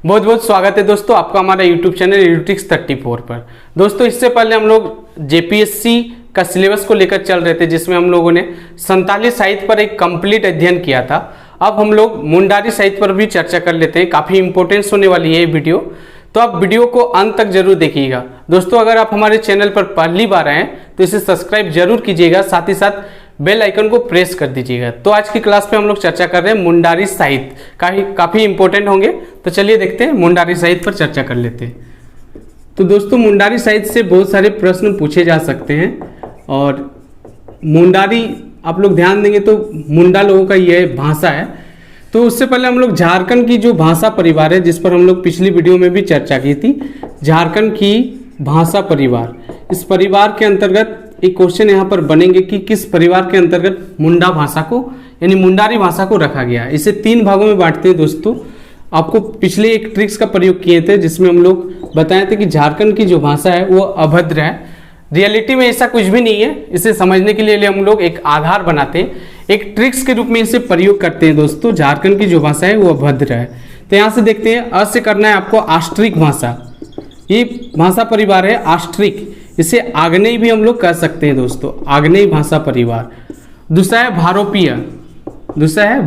बहुत बहुत स्वागत है दोस्तों आपका हमारा यूट्यूब चैनल एडुटिक्स 34 पर। दोस्तों इससे पहले हम लोग जेपीएससी का सिलेबस को लेकर चल रहे थे, जिसमें हम लोगों ने संताली साहित्य पर एक कंप्लीट अध्ययन किया था। अब हम लोग मुंडारी साहित्य पर भी चर्चा कर लेते हैं। काफ़ी इंपॉर्टेंस होने वाली है ये वीडियो, तो आप वीडियो को अंत तक जरूर देखिएगा। दोस्तों अगर आप हमारे चैनल पर पहली बार आए हैं तो इसे सब्सक्राइब जरूर कीजिएगा, साथ ही साथ बेल आइकन को प्रेस कर दीजिएगा। तो आज की क्लास में हम लोग चर्चा कर रहे हैं मुंडारी साहित्य, काफ़ी इंपॉर्टेंट होंगे। तो चलिए देखते हैं, मुंडारी साहित्य पर चर्चा कर लेते हैं। तो दोस्तों मुंडारी साहित्य से बहुत सारे प्रश्न पूछे जा सकते हैं, और मुंडारी आप लोग ध्यान देंगे तो मुंडा लोगों का यह भाषा है। तो उससे पहले हम लोग झारखंड की जो भाषा परिवार है, जिस पर हम लोग पिछली वीडियो में भी चर्चा की थी, झारखंड की भाषा परिवार, इस परिवार के अंतर्गत एक क्वेश्चन यहाँ पर बनेंगे कि किस परिवार के अंतर्गत मुंडा भाषा को यानी मुंडारी भाषा को रखा गया है। इसे 3 भागों में बांटते हैं दोस्तों। आपको पिछले एक ट्रिक्स का प्रयोग किए थे, जिसमें हम लोग बताए थे कि झारखंड की जो भाषा है वो अभद्र है। रियलिटी में ऐसा कुछ भी नहीं है। इसे समझने के लिए हम लोग एक आधार बनाते हैं, एक ट्रिक्स के रूप में इसे प्रयोग करते हैं दोस्तों। झारखंड की जो भाषा है वो अभद्र है। तो यहाँ से देखते हैं, अ से करना है आपको आष्ट्रिक भाषा। ये भाषा परिवार है आष्ट्रिक, इसे आग्नेय भी हम लोग कह सकते हैं दोस्तों, आग्नेय भाषा परिवार। दूसरा है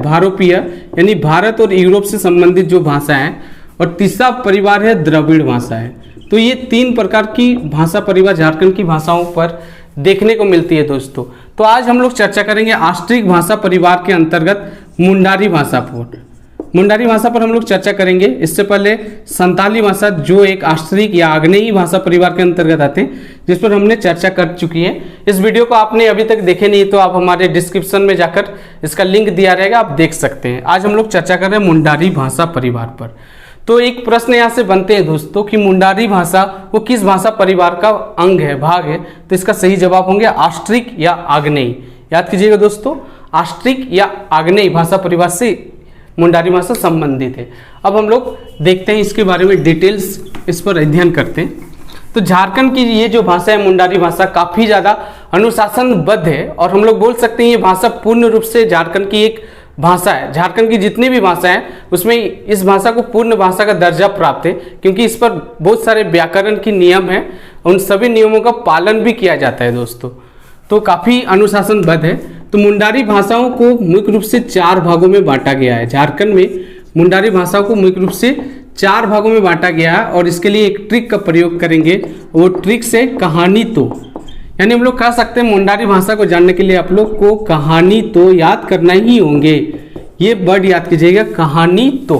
भारोपीय, यानी भारत और यूरोप से संबंधित जो भाषा है। और तीसरा परिवार है द्रविड़ भाषा है। तो ये 3 प्रकार की भाषा परिवार झारखंड की भाषाओं पर देखने को मिलती है दोस्तों। तो आज हम लोग चर्चा करेंगे आष्ट्रिक भाषा परिवार के अंतर्गत मुंडारी भाषा पर। मुंडारी भाषा पर हम लोग चर्चा करेंगे। इससे पहले संताली भाषा, जो एक आष्ट्रिक या आग्नेयी भाषा परिवार के अंतर्गत आते हैं, जिस पर हमने चर्चा कर चुकी है। इस वीडियो को आपने अभी तक देखे नहीं तो आप हमारे डिस्क्रिप्शन में जाकर इसका लिंक दिया रहेगा, आप देख सकते हैं। आज हम लोग चर्चा कर रहे हैं मुंडारी भाषा परिवार पर। तो एक प्रश्न यहाँ से बनते हैं दोस्तों कि मुंडारी भाषा वो किस भाषा परिवार का अंग है, भाग है। तो इसका सही जवाब होंगे आष्ट्रिक या आग्नेयी। याद कीजिएगा दोस्तों, आष्ट्रिक या आग्नेयी भाषा परिवार से मुंडारी भाषा संबंधित है। अब हम लोग देखते हैं इसके बारे में, डिटेल्स इस पर अध्ययन करते हैं। तो झारखंड की ये जो भाषा है मुंडारी भाषा, काफ़ी ज़्यादा अनुशासनबद्ध है, और हम लोग बोल सकते हैं ये भाषा पूर्ण रूप से झारखंड की एक भाषा है। झारखंड की जितनी भी भाषा है उसमें इस भाषा को पूर्ण भाषा का दर्जा प्राप्त है, क्योंकि इस पर बहुत सारे व्याकरण की नियम हैं, उन सभी नियमों का पालन भी किया जाता है दोस्तों। तो काफ़ी अनुशासनबद्ध है। तो मुंडारी भाषाओं को मुख्य रूप से 4 भागों में बांटा गया है। झारखंड में मुंडारी भाषाओं को मुख्य रूप से 4 भागों में बांटा गया है, और इसके लिए एक ट्रिक का प्रयोग करेंगे। वो ट्रिक से कहानी तो, यानी हम लोग कह सकते हैं मुंडारी भाषा को जानने के लिए आप लोग को कहानी तो याद करना ही होंगे। ये वर्ड याद कीजिएगा, कहानी तो,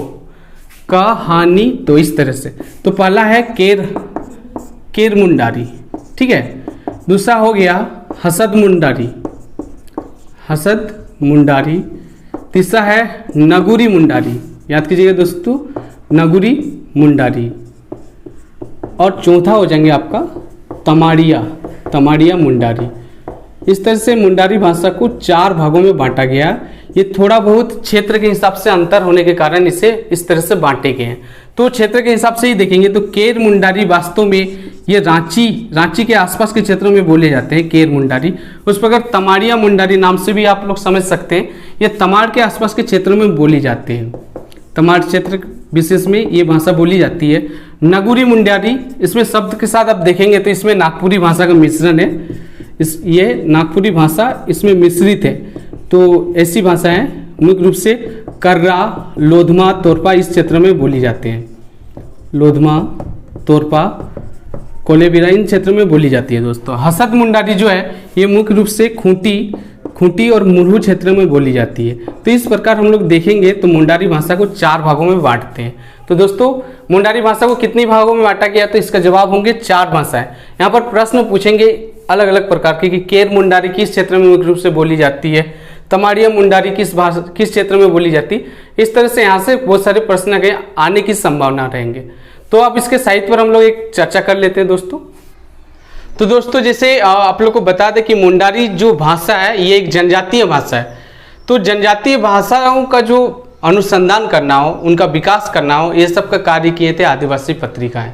कहानी तो, इस तरह से। तो पहला है केर मुंडारी, ठीक है। दूसरा हो गया हसद मुंडारी। तीसरा है नगुरी मुंडारी, याद कीजिएगा दोस्तों, नगुरी मुंडारी। और चौथा हो जाएंगे आपका तमाड़िया मुंडारी। इस तरह से मुंडारी भाषा को 4 भागों में बांटा गया। ये थोड़ा बहुत क्षेत्र के हिसाब से अंतर होने के कारण इसे इस तरह से बांटे गए हैं। तो क्षेत्र के हिसाब से ही देखेंगे तो केर मुंडारी वास्तव में ये रांची के आसपास के क्षेत्रों में बोले जाते हैं, केर मुंडारी। उस प्रकार तमाड़िया मुंडारी नाम से भी आप लोग समझ सकते हैं, ये तमाड़ के आसपास के क्षेत्रों में बोली जाती है। तमाड़ क्षेत्र विशेष में ये भाषा बोली जाती है। नगुरी मुंडारी, इसमें शब्द के साथ आप देखेंगे तो इसमें नागपुरी भाषा का मिश्रण है। ये नागपुरी भाषा इसमें मिश्रित है। तो ऐसी भाषाएं मुख्य रूप से कर्रा, लोधमा, तोरपा इस क्षेत्र में बोली जाते हैं। लोधमा, तोरपा, कोलेबिरा इन क्षेत्र में बोली जाती है दोस्तों। हसद मुंडारी जो है ये मुख्य रूप से खूंटी और मुरहू क्षेत्र में बोली जाती है। तो इस प्रकार हम लोग देखेंगे तो मुंडारी भाषा को 4 भागों में बांटते हैं। तो दोस्तों मुंडारी भाषा को कितनी भागों में बांटा गया, तो इसका जवाब होंगे 4 भाषाएं। यहाँ पर प्रश्न पूछेंगे अलग अलग प्रकार के कि केर मुंडारी किस क्षेत्र में मुख्य रूप से बोली जाती है, तमाड़िया मुंडारी किस क्षेत्र में बोली जाती है। इस तरह से यहाँ से बहुत सारे प्रश्न आने की संभावना रहेंगे। तो अब इसके साहित्य पर हम लोग एक चर्चा कर लेते हैं दोस्तों। तो दोस्तों जैसे आप लोग को बता दें कि मुंडारी जो भाषा है ये एक जनजातीय भाषा है। तो जनजातीय भाषाओं का जो अनुसंधान करना हो, उनका विकास करना हो, ये सब का कार्य किए थे आदिवासी पत्रिकाएं।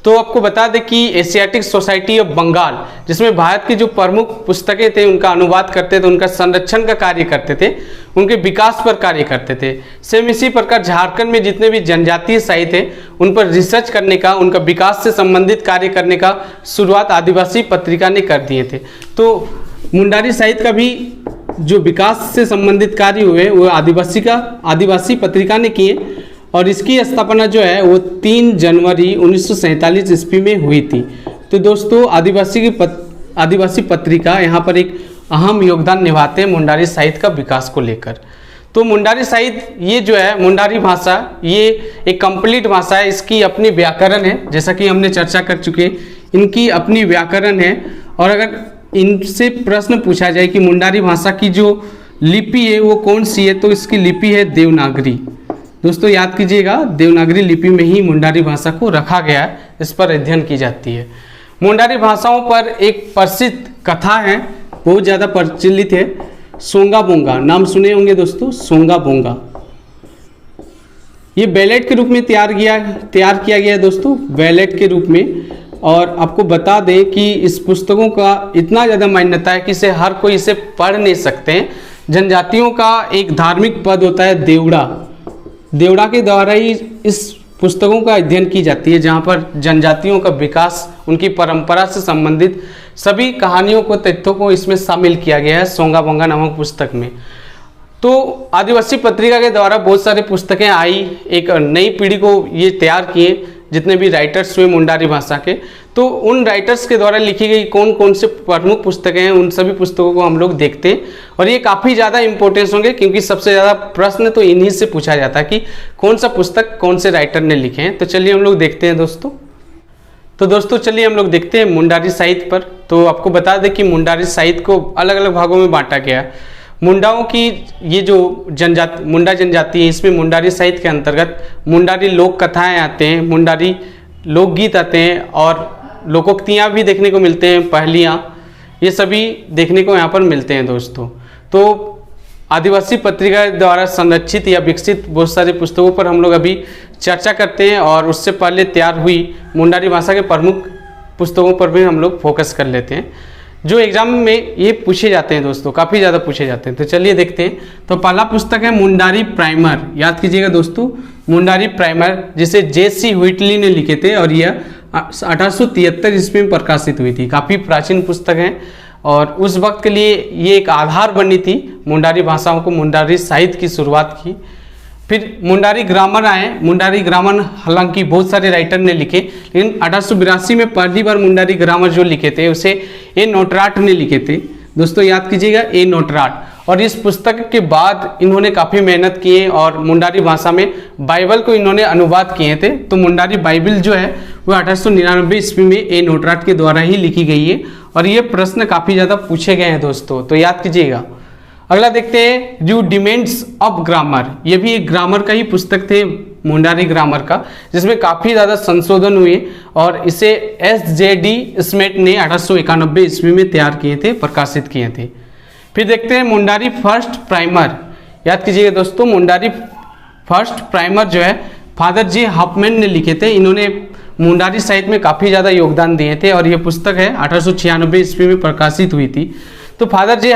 तो आपको बता दें कि एशियाटिक सोसाइटी ऑफ बंगाल, जिसमें भारत की जो प्रमुख पुस्तकें थे उनका अनुवाद करते थे, उनका संरक्षण का कार्य करते थे, उनके विकास पर कार्य करते थे। सेम इसी प्रकार झारखंड में जितने भी जनजातीय साहित्य थे उन पर रिसर्च करने का, उनका विकास से संबंधित कार्य करने का शुरुआत आदिवासी पत्रिका ने कर दिए थे। तो मुंडारी साहित्य का भी जो विकास से संबंधित कार्य हुए वो आदिवासी पत्रिका ने किए, और इसकी स्थापना जो है वो 3 जनवरी 1947 ईस्वी में हुई थी। तो दोस्तों आदिवासी पत्रिका यहाँ पर एक अहम योगदान निभाते हैं मुंडारी साहित्य का विकास को लेकर। तो मुंडारी साहित्य ये जो है, मुंडारी भाषा ये एक कंप्लीट भाषा है, इसकी अपनी व्याकरण है, जैसा कि हमने चर्चा कर चुके हैं, इनकी अपनी व्याकरण है। और अगर इनसे प्रश्न पूछा जाए कि मुंडारी भाषा की जो लिपि है वो कौन सी है, तो इसकी लिपि है देवनागरी। दोस्तों याद कीजिएगा, देवनागरी लिपि में ही मुंडारी भाषा को रखा गया है, इस पर अध्ययन की जाती है। मुंडारी भाषाओं पर एक प्रसिद्ध कथा है, बहुत ज़्यादा प्रचलित है, सोंगा बोंगा। नाम सुने होंगे दोस्तों, सोंगा बोंगा। ये बैलेट के रूप में तैयार किया गया है दोस्तों, बैलेट के रूप में। और आपको बता दें कि इस पुस्तकों का इतना ज़्यादा मान्यता है कि इसे हर कोई इसे पढ़ नहीं सकते हैं। जनजातियों का एक धार्मिक पद होता है देवड़ा के द्वारा ही इस पुस्तकों का अध्ययन की जाती है, जहाँ पर जनजातियों का विकास, उनकी परंपरा से संबंधित सभी कहानियों को, तथ्यों को इसमें शामिल किया गया है सोंगा बोंगा नामक पुस्तक में। तो आदिवासी पत्रिका के द्वारा बहुत सारी पुस्तकें आई, एक नई पीढ़ी को ये तैयार किए, जितने भी राइटर्स हुए मुंडारी भाषा के। तो उन राइटर्स के द्वारा लिखी गई कौन कौन से प्रमुख पुस्तकें हैं, उन सभी पुस्तकों को हम लोग देखते हैं। और ये काफ़ी ज़्यादा इंपॉर्टेंस होंगे, क्योंकि सबसे ज़्यादा प्रश्न तो इन्हीं से पूछा जाता है कि कौन सा पुस्तक कौन से राइटर ने लिखे हैं। तो चलिए हम लोग देखते हैं दोस्तों। तो दोस्तों चलिए हम लोग देखते हैं मुंडारी साहित्य पर। तो आपको बता दें कि मुंडारी साहित्य को अलग अलग भागों में बांटा गया है। मुंडाओं की ये जो मुंडा जनजाति है, इसमें मुंडारी साहित्य के अंतर्गत मुंडारी लोक कथाएँ आते हैं, मुंडारी लोकगीत आते हैं, और लोकोक्तियाँ भी देखने को मिलते हैं, पहलियाँ, ये सभी देखने को यहाँ पर मिलते हैं दोस्तों। तो आदिवासी पत्रिका द्वारा संरक्षित या विकसित बहुत सारी पुस्तकों पर हम लोग अभी चर्चा करते हैं, और उससे पहले तैयार हुई मुंडारी भाषा के प्रमुख पुस्तकों पर भी हम लोग फोकस कर लेते हैं, जो एग्जाम में ये पूछे जाते हैं दोस्तों, काफ़ी ज़्यादा पूछे जाते हैं। तो चलिए देखते हैं। तो पहला पुस्तक है मुंडारी प्राइमर। याद कीजिएगा दोस्तों, मुंडारी प्राइमर, जिसे J.C. व्हिटली ने लिखे थे, और यह 1873 ईस्वी में प्रकाशित हुई थी। काफ़ी प्राचीन पुस्तक है, और उस वक्त के लिए ये एक आधार बनी थी मुंडारी भाषाओं को, मुंडारी साहित्य की शुरुआत की। फिर मुंडारी ग्रामर आए। मुंडारी ग्रामर हालांकि बहुत सारे राइटर ने लिखे, लेकिन 1882 में पहली बार मुंडारी ग्रामर जो लिखे थे उसे ए नोटराट ने लिखे थे दोस्तों। याद कीजिएगा, ए नोटराट। और इस पुस्तक के बाद इन्होंने काफ़ी मेहनत किए और मुंडारी भाषा में बाइबल को इन्होंने अनुवाद किए थे। तो मुंडारी बाइबल जो है वो 1899 ईस्वी में ए नोटराट के द्वारा ही लिखी गई है, और ये प्रश्न काफ़ी ज़्यादा पूछे गए हैं दोस्तों, तो याद कीजिएगा। अगला देखते हैं रूडिमेंट्स ऑफ ग्रामर। ये भी एक ग्रामर का ही पुस्तक थे, मुंडारी ग्रामर का, जिसमें काफ़ी ज़्यादा संशोधन हुए, और इसे S.J.D. स्मिथ ने 1891 ईस्वी में तैयार किए थे, प्रकाशित किए थे। फिर देखते हैं मुंडारी फर्स्ट प्राइमर। याद कीजिएगा दोस्तों, मुंडारी फर्स्ट प्राइमर जो है फादर J. हॉफमैन ने लिखे थे। इन्होंने मुंडारी साहित्य में काफ़ी ज़्यादा योगदान दिए थे, और यह पुस्तक है 1896 ईस्वी में प्रकाशित हुई थी। तो फादर J.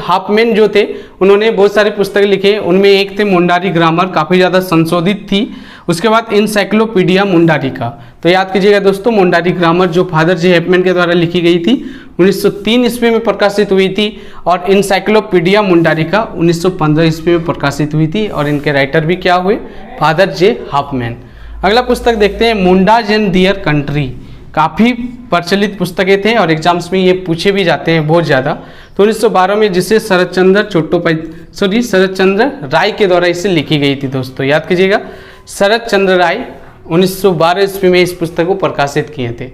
हॉफमैन जो थे उन्होंने बहुत सारी पुस्तकें लिखे, उनमें एक थे मुंडारी ग्रामर, काफ़ी ज़्यादा संशोधित थी। उसके बाद इनसाइक्लोपीडिया मुंडारी का। तो याद कीजिएगा दोस्तों, मुंडारी ग्रामर जो फादर J. हॉफमैन के द्वारा लिखी गई थी 1903 ईस्वी में प्रकाशित हुई थी, और इनसाइक्लोपीडिया मुंडारी का 1915 ईस्वी में प्रकाशित हुई थी, और इनके राइटर भी क्या हुए, फादर J. हॉफमैन। अगला पुस्तक देखते हैं मुंडाज इन दियर कंट्री। काफ़ी प्रचलित पुस्तकें थे, और एग्जाम्स में ये पूछे भी जाते हैं बहुत ज़्यादा। तो 1912 में जिसे शरद चंद्र राय के द्वारा इसे लिखी गई थी दोस्तों। याद कीजिएगा, शरद चंद्र राय 1912 ईस्वी में इस पुस्तक को प्रकाशित किए थे।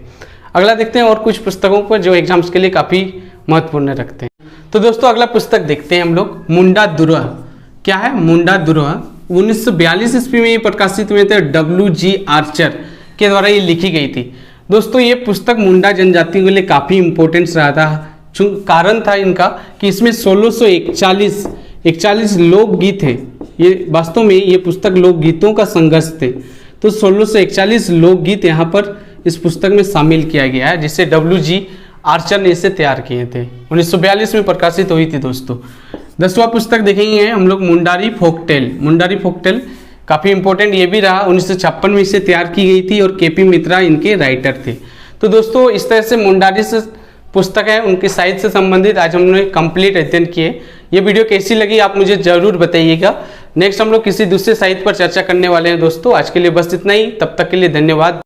अगला देखते हैं और कुछ पुस्तकों पर जो एग्जाम्स के लिए काफ़ी महत्वपूर्ण रखते हैं। तो दोस्तों अगला पुस्तक देखते हैं हम लोग, मुंडा दुर्ह। क्या है मुंडा दुर्ह? 1942 ईस्वी में ये प्रकाशित हुए थे, W.G. आर्चर के द्वारा ये लिखी गई थी। दोस्तों ये पुस्तक मुंडा जनजाति के लिए काफ़ी इंपॉर्टेंस रहा था। कारण था इनका कि इसमें 1641 लोकगीत है। ये वास्तव में ये पुस्तक लोकगीतों का संघर्ष थे। तो 1641 लोकगीत यहाँ पर इस पुस्तक में शामिल किया गया है, जिसे WG आर्चर ने इसे तैयार किए थे। 1942 में प्रकाशित हुई थी दोस्तों। 10वां पुस्तक देखेंगे हम लोग मुंडारी फोकटेल। मुंडारी फोकटेल काफ़ी इंपॉर्टेंट ये भी रहा, 1956 में इसे तैयार की गई थी और KP मित्रा इनके राइटर थे। तो दोस्तों इस तरह से मुंडारी से पुस्तक है, उनके साहित्य से संबंधित आज हमने कंप्लीट अध्ययन किए। ये वीडियो कैसी लगी आप मुझे जरूर बताइएगा। नेक्स्ट हम लोग किसी दूसरे साहित्य पर चर्चा करने वाले हैं दोस्तों। आज के लिए बस इतना ही, तब तक के लिए धन्यवाद।